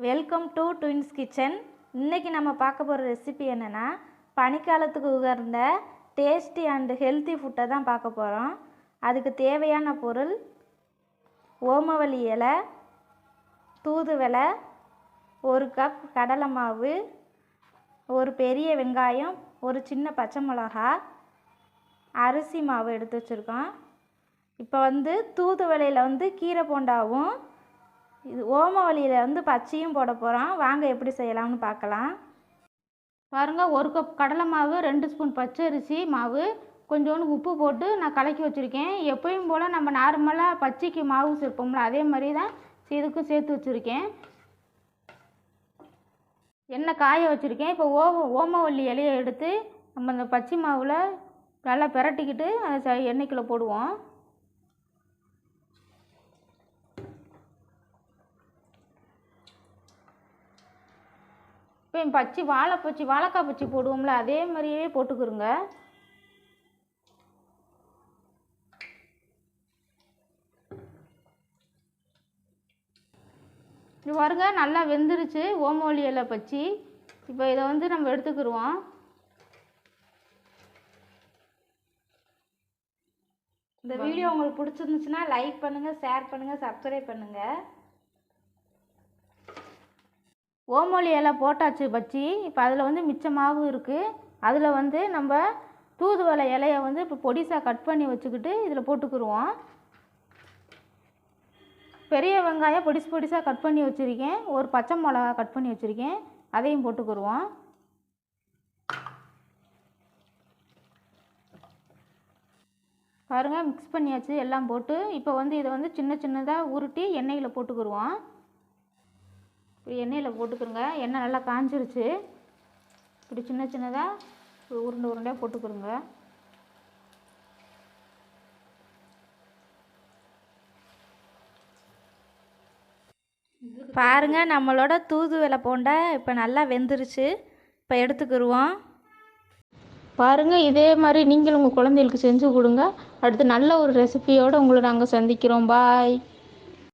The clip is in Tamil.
Welcome to twins kitchen. இன்றைக்கி நம்ம பார்க்க போகிற ரெசிபி என்னென்னா, பனிக்காலத்துக்கு உகந்த டேஸ்டி அண்டு ஹெல்த்தி ஃபுட்டை தான் பார்க்க போகிறோம். அதுக்கு தேவையான பொருள்: ஓமவல்லி இலை, தூதுவளை, 1 கப் கடலை மாவு, ஒரு பெரிய வெங்காயம், ஒரு சின்ன பச்சை மிளகா, அரிசி மாவு எடுத்து வச்சுருக்கோம். இப்போ தூதுவளையில் கீரை போண்டாவும், இது ஓமவல்லியில் பச்சையும் போட போகிறோம். வாங்க எப்படி செய்யலாம்னு பார்க்கலாம். பாருங்கள், 1 கப் கடலை மாவு, 2 ஸ்பூன் பச்சரிசி மாவு, கொஞ்சோண்டு உப்பு போட்டு நான் கலக்கி வச்சுருக்கேன். எப்பயும் போல் நம்ம நார்மலாக பச்சைக்கு மாவு சேர்ப்போம்ல, அதே மாதிரி தான் இதுக்கும் சேர்த்து வச்சுருக்கேன். எண்ணெய் காய வச்சுருக்கேன். இப்போ ஓமவல்லி இலையை எடுத்து நம்ம அந்த பச்சை மாவில் நல்லா பிரட்டிக்கிட்டு அதை எண்ணெய்க்குள்ளே போடுவோம். இப்போ வாழைக்காய் பச்சி போடுவோம்ல, அதே மாதிரியே போட்டுக்கிறோங்க. இது பாருங்க, நல்லா வெந்துருச்சு ஓமவல்லி இலை பச்சி. இப்போ இதை நம்ம எடுத்துக்கிடுவோம். இந்த வீடியோ உங்களுக்கு பிடிச்சிருந்துச்சுன்னா லைக் பண்ணுங்கள், ஷேர் பண்ணுங்கள், சப்ஸ்கிரைப் பண்ணுங்கள். ஓமவல்லி இலை போட்டாச்சு பச்சி. இப்போ அதில் மிச்ச மாவு இருக்குது. அதில் நம்ம தூதுவளை இலையை இப்போ பொடிசாக கட் பண்ணி வச்சுக்கிட்டு இதில் போட்டுக்கிடுவோம். பெரிய வெங்காயம் பொடிசாக கட் பண்ணி வச்சுருக்கேன். ஒரு பச்சை மிளகா கட் பண்ணி வச்சுருக்கேன், அதையும் போட்டுக்கிடுவோம். பாருங்கள், மிக்ஸ் பண்ணியாச்சு எல்லாம் போட்டு. இப்போ இதை சின்ன சின்னதாக உருட்டி எண்ணெயில் போட்டுக்கிடுவோம். இப்படி எண்ணெயில் போட்டுக்கிறோங்க. எண்ணெய் நல்லா காஞ்சிருச்சு. இப்படி சின்ன சின்னதாக உருண்டையாக போட்டுக்கிறோங்க. பாருங்கள், நம்மளோட தூதுவளை போண்டா இப்போ நல்லா வெந்துருச்சு. இப்போ எடுத்துக்கிடுவோம். பாருங்கள், இதே மாதிரி நீங்களும் உங்கள் குழந்தைகளுக்கு செஞ்சு கொடுங்க. அடுத்து நல்ல ஒரு ரெசிபியோடு உங்களை நாங்கள் சந்திக்கிறோம். பாய்.